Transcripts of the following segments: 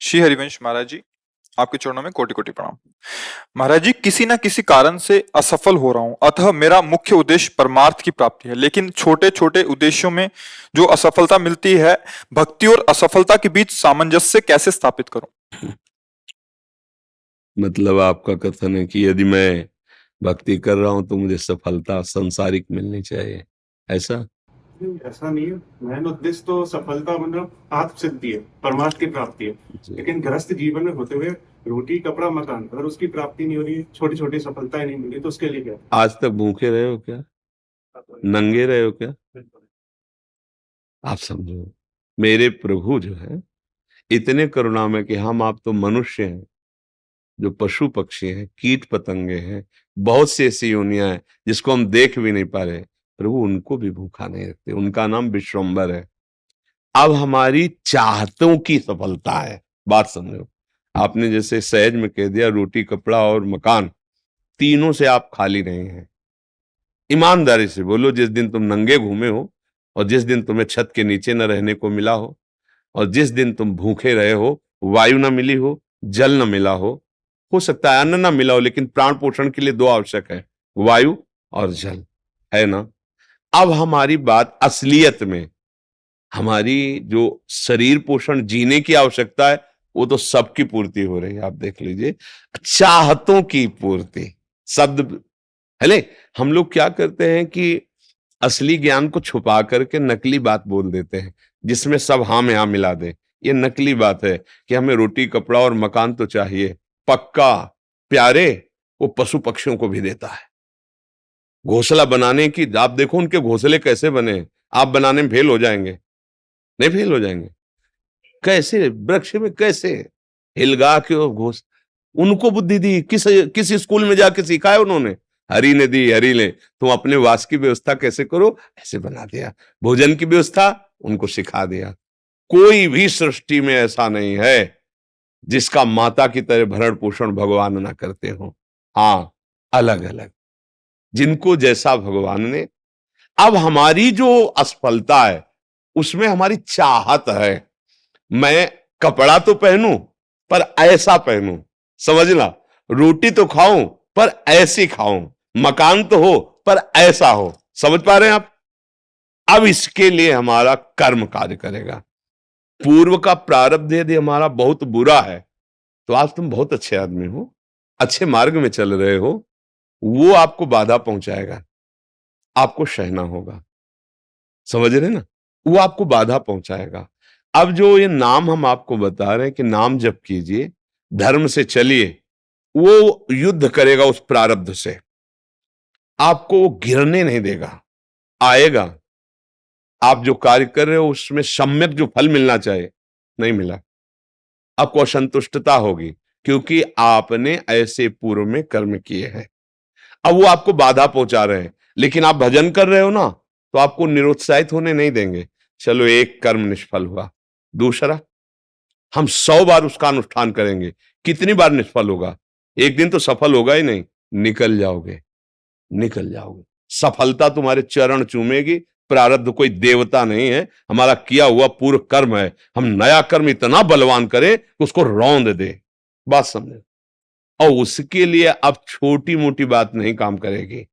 श्री हरिवंश महाराज जी, आपके चरणों में कोटि कोटि प्रणाम। महाराज जी, किसी ना किसी कारण से असफल हो रहा हूं, अतः मेरा मुख्य उद्देश्य परमार्थ की प्राप्ति है। लेकिन छोटे छोटे उद्देश्यों में जो असफलता मिलती है, भक्ति और असफलता के बीच सामंजस्य कैसे स्थापित करूं? मतलब आपका कथन है कि यदि मैं भक्ति कर रहा हूं तो मुझे सफलता सांसारिक मिलनी चाहिए, ऐसा? नहीं, ऐसा नहीं है। मेन उद्देश्य तो सफलता मतलब आत्म सिद्धि है, परमार्थ की प्राप्ति है। जी। लेकिन गृहस्थ जीवन में होते हुए रोटी कपड़ा मकान, अगर उसकी प्राप्ति नहीं हो रही, छोटी छोटी सफलताएं नहीं मिली, तो उसके लिए क्या? आज तक भूखे रहे हो क्या? नंगे रहे हो क्या? आप समझो, मेरे प्रभु जो है इतने करुणामय कि हम आप तो मनुष्य हैं, जो पशु पक्षी हैं, कीट पतंगे हैं, बहुत सी ऐसी योनियां हैं जिसको हम देख भी नहीं पा रहे, प्रभु उनको भी भूखा नहीं रखते। उनका नाम विश्वम्बर है। अब हमारी चाहतों की सफलता है, बात समझो। आपने जैसे सहज में कह दिया रोटी कपड़ा और मकान, तीनों से आप खाली नहीं हैं। ईमानदारी से बोलो, जिस दिन तुम नंगे घूमे हो और जिस दिन तुम्हें छत के नीचे न रहने को मिला हो और जिस दिन तुम भूखे रहे हो, वायु ना मिली हो, जल न मिला हो सकता है अन्न ना मिला हो, लेकिन प्राण पोषण के लिए दो आवश्यक है, वायु और जल, है ना? अब हमारी बात असलियत में, हमारी जो शरीर पोषण जीने की आवश्यकता है वो तो सबकी पूर्ति हो रही है। आप देख लीजिए, चाहतों की पूर्ति, शब्द हेले। हम लोग क्या करते हैं कि असली ज्ञान को छुपा करके नकली बात बोल देते हैं, जिसमें सब हाँ में हाँ मिला दे। ये नकली बात है कि हमें रोटी कपड़ा और मकान तो चाहिए, पक्का प्यारे वो पशु पक्षियों को भी देता है। घोंसला बनाने की आप देखो उनके घोंसले कैसे बने हैं। आप बनाने में फेल हो जाएंगे, नहीं फेल हो जाएंगे? कैसे वृक्ष में कैसे हिलगा के वो घोष, उनको बुद्धि दी किस किस स्कूल में जाके सिखाया उन्होंने? हरि ने दी, हरि ने। तुम अपने वास की व्यवस्था कैसे करो, ऐसे बना दिया। भोजन की व्यवस्था उनको सिखा दिया। कोई भी सृष्टि में ऐसा नहीं है जिसका माता की तरह भरण पोषण भगवान ना करते हो। हाँ, अलग अलग जिनको जैसा भगवान ने। अब हमारी जो असफलता है उसमें हमारी चाहत है, मैं कपड़ा तो पहनूं पर ऐसा पहनूं, समझना, रोटी तो खाऊं पर ऐसी खाऊं, मकान तो हो पर ऐसा हो। समझ पा रहे हैं आप? अब इसके लिए हमारा कर्म कार्य करेगा। पूर्व का प्रारब्ध यदि हमारा बहुत बुरा है तो आज तुम बहुत अच्छे आदमी हो, अच्छे मार्ग में चल रहे हो, वो आपको बाधा पहुंचाएगा, आपको सहना होगा। समझ रहे ना? वो आपको बाधा पहुंचाएगा। अब जो ये नाम हम आपको बता रहे हैं कि नाम जप कीजिए, धर्म से चलिए, वो युद्ध करेगा उस प्रारब्ध से, आपको वो गिरने नहीं देगा, आएगा। आप जो कार्य कर रहे हो उसमें सम्यक जो फल मिलना चाहिए नहीं मिला, आपको असंतुष्टता होगी, क्योंकि आपने ऐसे पूर्व में कर्म किए हैं। अब वो आपको बाधा पहुंचा रहे हैं, लेकिन आप भजन कर रहे हो ना, तो आपको निरुत्साहित होने नहीं देंगे। चलो एक कर्म निष्फल हुआ, दूसरा हम 100 बार उसका अनुष्ठान करेंगे। कितनी बार निष्फल होगा? एक दिन तो सफल होगा ही नहीं, निकल जाओगे, निकल जाओगे। सफलता तुम्हारे चरण चूमेगी। प्रारब्ध कोई देवता नहीं है, हमारा किया हुआ पूर्व कर्म है। हम नया कर्म इतना बलवान करें कि उसको रौंद दे। बात समझे? और उसके लिए अब छोटी मोटी बात नहीं काम करेगी,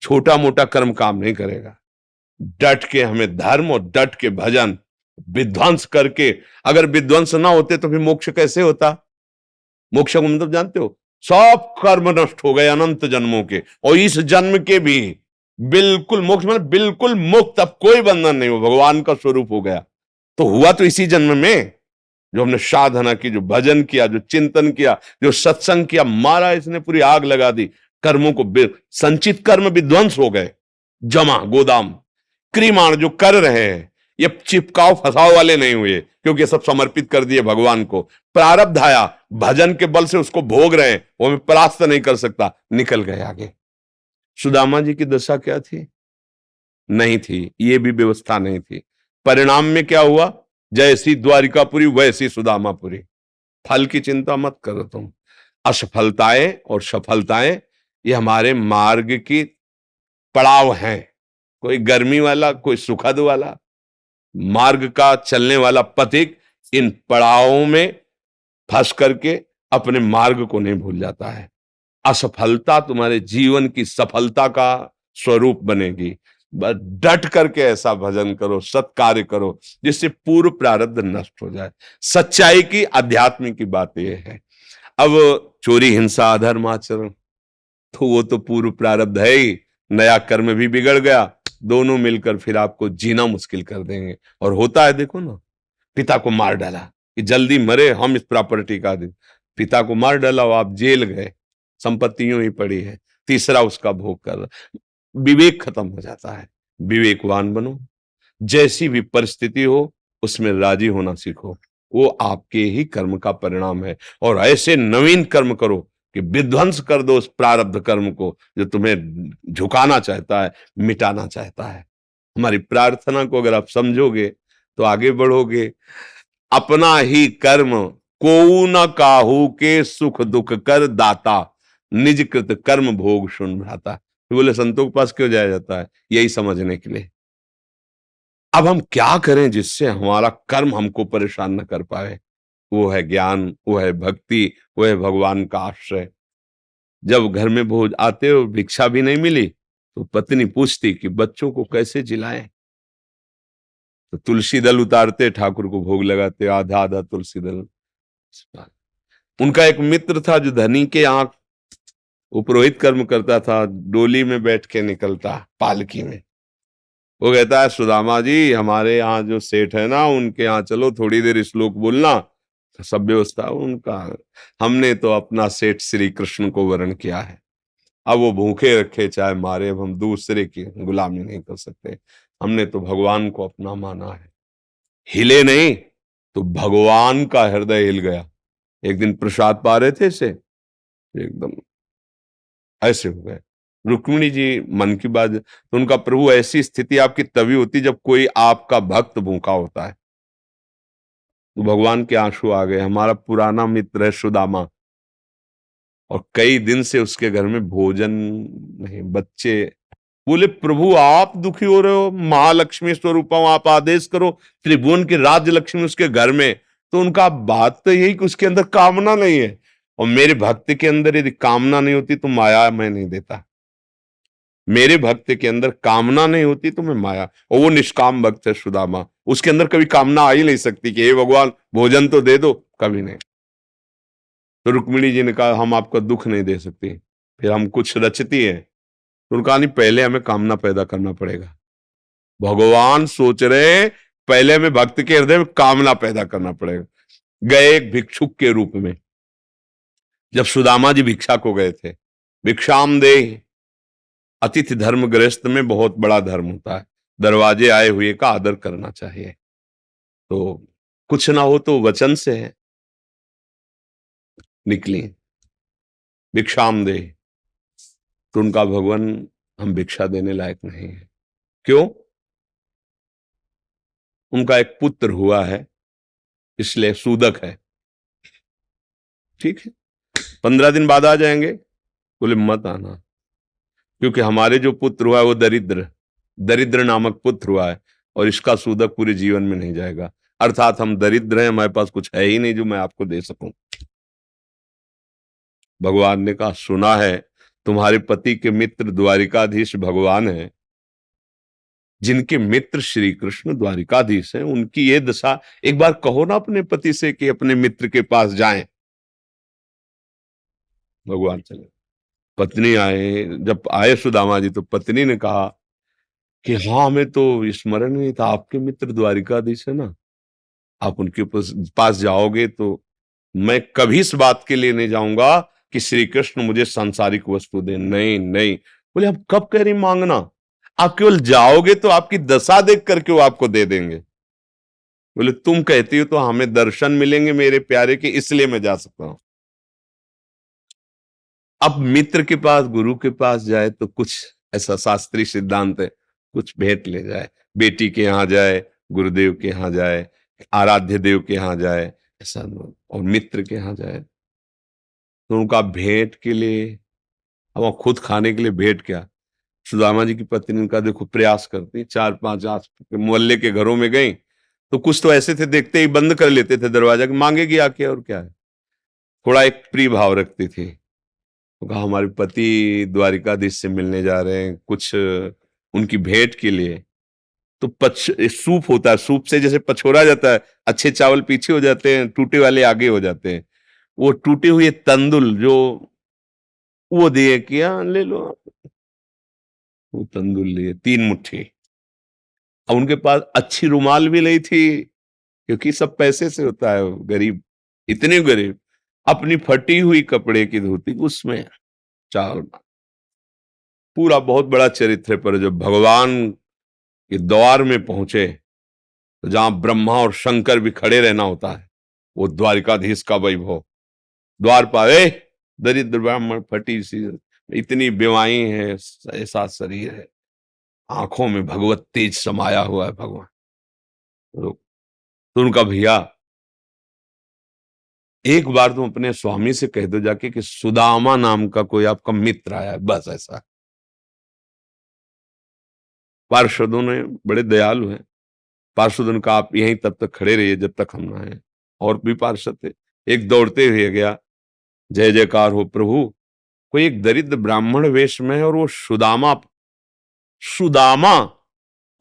छोटा मोटा कर्म काम नहीं करेगा। डट के हमें धर्म और डट के भजन विध्वंस करके, अगर विध्वंस ना होते तो फिर मोक्ष कैसे होता? मोक्ष को मतलब जानते हो? सब कर्म नष्ट हो गए अनंत जन्मों के, और इस जन्म के भी बिल्कुल मोक्ष मतलब बिल्कुल मुक्त, अब कोई बंधन नहीं हो, भगवान का स्वरूप हो गया। तो हुआ तो इसी जन्म में, जो हमने साधना की, जो भजन किया, जो चिंतन किया, जो सत्संग किया, मारा इसने पूरी आग लगा दी। कर्मों को संचित कर्म विध्वंस हो गए, जमा गोदाम। क्रियमाण जो कर रहे हैं ये चिपकाव फसाव वाले नहीं हुए, क्योंकि ये सब समर्पित कर दिए भगवान को। प्रारब्ध आया, भजन के बल से उसको भोग रहे हैं, वो हमें परास्त नहीं कर सकता, निकल गए आगे। सुदामा जी की दशा क्या थी? नहीं थी, ये भी व्यवस्था नहीं थी। परिणाम में क्या हुआ? जैसी द्वारिकापुरी वैसी सुदामापुरी। फल की चिंता मत करो तुम। असफलताएं और सफलताएं ये हमारे मार्ग की पड़ाव हैं, कोई गर्मी वाला, कोई सुखद वाला। मार्ग का चलने वाला पथिक इन पड़ावों में फंस करके अपने मार्ग को नहीं भूल जाता है। असफलता तुम्हारे जीवन की सफलता का स्वरूप बनेगी। बस डट करके ऐसा भजन करो, सत्कार्य करो, जिससे पूर्व प्रारब्ध नष्ट हो जाए। सच्चाई की, अध्यात्म की बात यह है। अब चोरी, हिंसा, अधर्म आचरण, तो वो तो पूर्व प्रारब्ध है ही, नया कर्म भी बिगड़ गया, दोनों मिलकर फिर आपको जीना मुश्किल कर देंगे। और होता है, देखो ना, पिता को मार डाला कि जल्दी मरे, हम इस प्रॉपर्टी का दे, पिता को मार डाला और आप जेल गए, संपत्ति यूं ही पड़ी है, तीसरा उसका भोग कर रहा, विवेक खत्म हो जाता है। विवेकवान बनो, जैसी भी परिस्थिति हो उसमें राजी होना सीखो, वो आपके ही कर्म का परिणाम है। और ऐसे नवीन कर्म करो कि विध्वंस कर दो उस प्रारब्ध कर्म को जो तुम्हें झुकाना चाहता है, मिटाना चाहता है। हमारी प्रार्थना को अगर आप समझोगे तो आगे बढ़ोगे। अपना ही कर्म कोऊ न काहू के, सुख दुख कर दाता, निज कृत कर्म भोग सुन भ्राता। बोले संतों के पास क्यों जाया जाता है? यही समझने के लिए। अब हम क्या करें जिससे हमारा कर्म हमको परेशान न कर पाए? वो है ज्ञान, वो है भक्ति, वो है भगवान का आश्रय। जब घर में भोज आते और भिक्षा भी नहीं मिली तो पत्नी पूछती कि बच्चों को कैसे जिलाएं, तो तुलसी दल उतारते, ठाकुर को भोग लगाते, आधा आधा तुलसी दल। उनका एक मित्र था जो धनी के यहाँ वो पुरोहित कर्म करता था, डोली में बैठ के निकलता, पालकी में। वो कहता है, सुदामा जी हमारे यहाँ जो सेठ है ना, उनके यहाँ चलो, थोड़ी देर श्लोक बोलना। सब व्यवस्था उनका, हमने तो अपना सेठ श्री कृष्ण को वरण किया है, अब वो भूखे रखे चाहे मारे, अब हम दूसरे की गुलामी नहीं कर सकते, हमने तो भगवान को अपना माना है। हिले नहीं तो भगवान का हृदय हिल गया। एक दिन प्रसाद पा रहे थे से एकदम ऐसे हो गए। रुक्मिणी जी मन की बात, तो उनका प्रभु ऐसी स्थिति आपकी तभी होती जब कोई आपका भक्त भूखा होता है। तो भगवान के आंसू आ गए। हमारा पुराना मित्र है सुदामा, और कई दिन से उसके घर में भोजन नहीं, बच्चे। बोले प्रभु आप दुखी हो रहे हो, महालक्ष्मी स्वरूपम, आप आदेश करो, त्रिभुवन की राज्य लक्ष्मी उसके घर में। तो उनका बात तो यही कि उसके अंदर कामना नहीं है, और मेरे भक्त के अंदर यदि कामना नहीं होती तो माया मैं नहीं देता। मेरे भक्त के अंदर कामना नहीं होती तो मैं माया, और वो निष्काम भक्त है सुदामा, उसके अंदर कभी कामना आ ही नहीं सकती कि हे भगवान भोजन तो दे दो, कभी नहीं। तो रुक्मिणी जी ने कहा हम आपका दुख नहीं दे सकते, फिर हम कुछ रचती है। तो उन्होंने कहा नहीं, पहले हमें कामना पैदा करना पड़ेगा। भगवान सोच रहे पहले हमें भक्त के हृदय में कामना पैदा करना पड़ेगा। गए एक भिक्षुक के रूप में, जब सुदामा जी भिक्षा को गए थे, भिक्षाम दे, अतिथि धर्म गृहस्थ में बहुत बड़ा धर्म होता है, दरवाजे आए हुए का आदर करना चाहिए। तो कुछ ना हो तो वचन से है, निकली भिक्षाम दे, तो उनका भगवान हम भिक्षा देने लायक नहीं है। क्यों? उनका एक पुत्र हुआ है, इसलिए सूदक है। ठीक है, 15 दिन बाद आ जाएंगे। बोले मत आना, क्योंकि हमारे जो पुत्र हुआ है वो दरिद्र, दरिद्र नामक पुत्र हुआ है, और इसका सूदक पूरे जीवन में नहीं जाएगा। अर्थात हम दरिद्र हैं, हमारे पास कुछ है ही नहीं जो मैं आपको दे सकूं। भगवान ने कहा सुना है तुम्हारे पति के मित्र द्वारिकाधीश भगवान है, जिनके मित्र श्री कृष्ण द्वारिकाधीश हैं, उनकी ये दशा, एक बार कहो ना अपने पति से कि अपने मित्र के पास जाएं। भगवान चले, पत्नी आए, जब आए सुदामा जी तो पत्नी ने कहा कि हाँ हमें तो स्मरण नहीं था, आपके मित्र द्वारिकाधीश है ना, आप उनके पास जाओगे तो मैं कभी इस बात के लिए नहीं जाऊंगा कि श्री कृष्ण मुझे सांसारिक वस्तु दे। नहीं नहीं। बोले आप कब कह रही मांगना, आप केवल जाओगे तो आपकी दशा देख करके वो आपको दे देंगे। बोले तुम कहती हो तो हमें दर्शन मिलेंगे मेरे प्यारे के, इसलिए मैं जा सकता हूं। अब मित्र के पास, गुरु के पास जाए तो कुछ ऐसा शास्त्रीय सिद्धांत है, कुछ भेंट ले जाए, बेटी के यहाँ जाए, गुरुदेव के यहाँ जाए, आराध्य देव के यहाँ जाए, ऐसा, और मित्र के यहाँ जाए तो उनका भेंट के लिए, अब खुद खाने के लिए भेंट क्या। सुदामा जी की पत्नी का देखो प्रयास करती, 4-5 आस मोहल्ले के घरों में गई तो कुछ तो ऐसे थे, देखते ही बंद कर लेते थे दरवाजा, मांगेगी आके और क्या है। थोड़ा एक प्रिय भाव रखती थी। तो कहा हमारे पति द्वारिकाधीश से मिलने जा रहे हैं, कुछ उनकी भेंट के लिए। तो सूप होता है, सूप से जैसे पछोड़ा जाता है, अच्छे चावल पीछे हो जाते हैं, टूटे वाले आगे हो जाते हैं। वो टूटे हुए तंदुल जो वो दिए कि हाँ ले लो। वो तंदुल लिए 3 मुट्ठी। अब उनके पास अच्छी रुमाल भी नहीं थी, क्योंकि सब पैसे से होता है, गरीब, इतने गरीब। अपनी फटी हुई कपड़े की धोती उसमें चावल। पूरा बहुत बड़ा चरित्र है। पर जब भगवान के द्वार में पहुंचे, तो जहां ब्रह्मा और शंकर भी खड़े रहना होता है, वो द्वारिकाधीश का वैभव। द्वार पर दरिद्र ब्राह्मण, फटी सी, इतनी बीमारी है, ऐसा शरीर है, आंखों में भगवत तेज समाया हुआ है भगवान। तो उनका भैया, एक बार तुम अपने स्वामी से कह दो जाके कि सुदामा नाम का कोई आपका मित्र आया है, बस ऐसा। पार्षदों ने बड़े दयालु हैं। पार्षदों ने कहा आप यहीं तब तक खड़े रहिए जब तक हम ना आए। और भी पार्षद थे। एक दौड़ते हुए गया, जय जयकार हो प्रभु। कोई एक दरिद्र ब्राह्मण वेश में है, और वो सुदामा सुदामा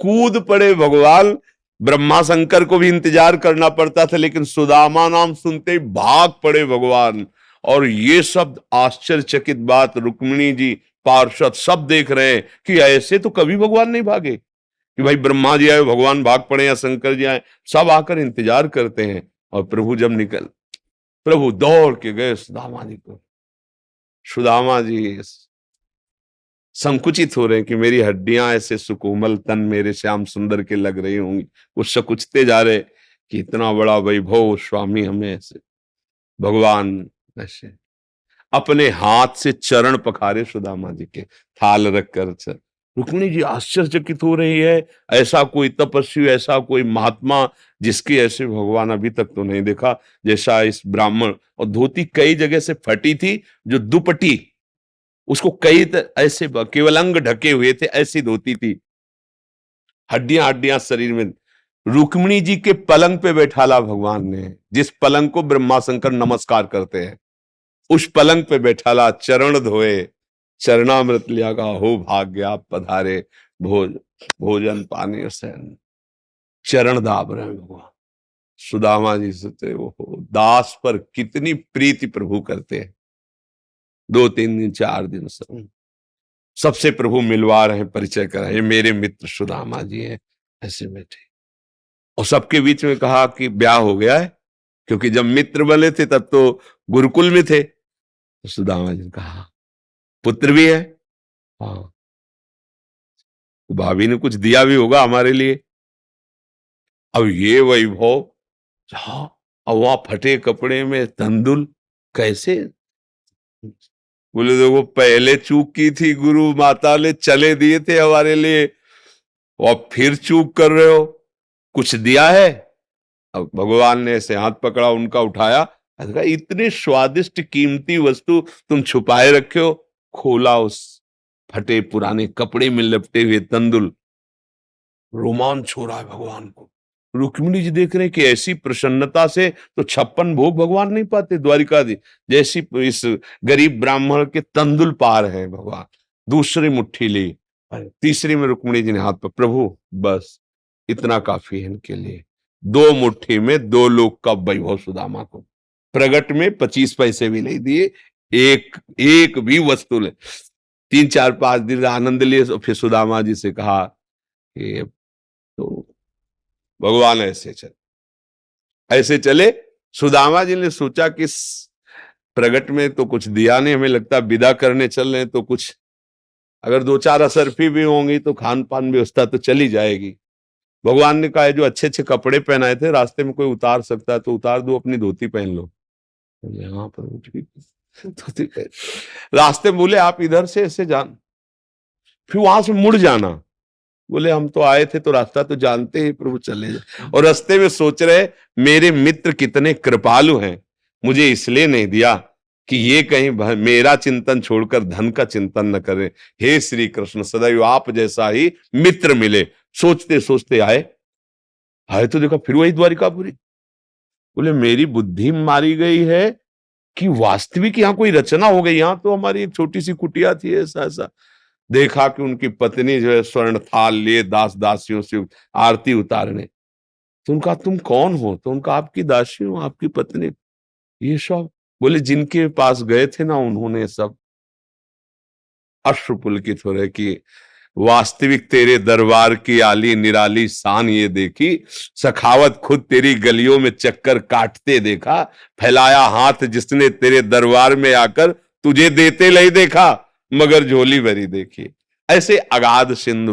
कूद पड़े भगवान। ब्रह्मा शंकर को भी इंतजार करना पड़ता था, लेकिन सुदामा नाम सुनते ही भाग पड़े भगवान। और ये शब्द आश्चर्यचकित बात, रुक्मिणी जी, पार्षद सब देख रहे हैं कि ऐसे तो कभी भगवान नहीं भागे, कि भाई ब्रह्मा जी आए भगवान भाग पड़े या शंकर जी आए, सब आकर इंतजार करते हैं। और प्रभु जब प्रभु दौड़ के गए सुदामा जी को। सुदामा जी संकुचित हो रहे हैं कि मेरी हड्डियां ऐसे सुकोमल, तन मेरे श्याम सुंदर के लग रही होंगी। वो सकुचते जा रहे कि इतना बड़ा वैभव स्वामी हमें ऐसे। भगवान ऐसे अपने हाथ से चरण पखारे सुदामा जी के, थाल रखकर। रुक्मिणी जी आश्चर्यचकित हो रही है, ऐसा कोई तपस्वी, ऐसा कोई महात्मा जिसके ऐसे भगवान अभी तक तो नहीं देखा जैसा इस ब्राह्मण। और धोती कई जगह से फटी थी, जो दुपट्टी उसको कई ऐसे केवल अंग ढके हुए थे, ऐसी धोती थी, हड्डियां हड्डियां शरीर में। रुक्मिणी जी के पलंग पे बैठाला भगवान ने, जिस पलंग को ब्रह्मा शंकर नमस्कार करते हैं, उस पलंग पे बैठाला, चरण धोए, चरणामृत लिया, का हो भाग्य आप पधारे, भोजन पानी से चरण दाब रहे भगवान। सुदामा जी सोचते वो दास पर कितनी प्रीति प्रभु करते हैं। 2-3 दिन 4 दिन सबसे प्रभु मिलवा रहे हैं, परिचय करा, ये मेरे मित्र सुदामा जी हैं, ऐसे बैठे। और सबके बीच में कहा कि ब्याह हो गया है, क्योंकि जब मित्र बने थे तब तो गुरुकुल में थे। तो सुदामा जी ने कहा पुत्र भी है, हाँ, तो भाभी ने कुछ दिया भी होगा हमारे लिए। अब ये वैभव, अब वहां फटे कपड़े में तंदुल कैसे। बोले देखो पहले चूक की थी, गुरु माता ने चले दिए थे हमारे लिए, और फिर चूक कर रहे हो, कुछ दिया है। अब भगवान ने ऐसे हाथ पकड़ा, उनका उठाया, इतने स्वादिष्ट कीमती वस्तु तुम छुपाए रखे हो। खोला, उस फटे पुराने कपड़े में लपटे हुए तंदुल। रोमांच हो रहा है भगवान को। रुक्मिणी जी देख रहे हैं कि ऐसी प्रसन्नता से तो 56 भोग भगवान नहीं पाते द्वारिकाधीश, जैसी इस गरीब ब्राह्मण के तंदुल पार है भगवान। दूसरी मुट्ठी ली, तीसरी में रुक्मिणी जी ने हाथ पर, प्रभु बस इतना काफी है इनके लिए। 2 मुट्ठी में 2 लोग का वैभव सुदामा को। प्रगट में 25 पैसे भी नहीं दिए, एक भी वस्तु ले। 3-4-5 दिन आनंद लिए। फिर सुदामा जी से कहा कि तो भगवान ऐसे चले। सुदामा जी ने सोचा कि प्रगट में तो कुछ दिया नहीं, हमें लगता विदा करने चल रहे हैं, तो कुछ अगर 2-4 असरफी भी होंगी तो खान पान व्यवस्था तो चली जाएगी। भगवान ने कहा जो अच्छे अच्छे कपड़े पहनाए थे, रास्ते में कोई उतार सकता है तो उतार दो, अपनी धोती पहन लो। यहाँ पर धोती पहन। रास्ते में बोले आप इधर से ऐसे जान, फिर वहां से मुड़ जाना। बोले हम तो आए थे तो रास्ता तो जानते ही, प्रभु चले जाए। और रास्ते में सोच रहे मेरे मित्र कितने कृपालु हैं, मुझे इसलिए नहीं दिया कि ये कहीं मेरा चिंतन छोड़कर धन का चिंतन न करें। हे श्री कृष्ण, सदैव आप जैसा ही मित्र मिले। सोचते सोचते आए तो देखा फिर वही द्वारिकापुरी। बोले मेरी बुद्धि मारी गई है कि वास्तविक यहाँ कोई रचना हो गई। यहाँ तो हमारी एक छोटी सी कुटिया थी, ऐसा ऐसा देखा कि उनकी पत्नी जो है स्वर्ण थाल लिए दास दासियों से आरती उतारने। तो उनका तुम कौन हो? तो उनका आपकी दासी हूं, आपकी पत्नी। ये सब बोले जिनके पास गए थे ना, उन्होंने सब अश्रु पुलकित हो रहे कि वास्तविक तेरे दरबार की आली निराली शान ये देखी, सखावत खुद तेरी गलियों में चक्कर काटते देखा, फैलाया हाथ जिसने तेरे दरबार में आकर तुझे देते नहीं देखा, मगर झोली भरी देखी। ऐसे अगाध सिंधु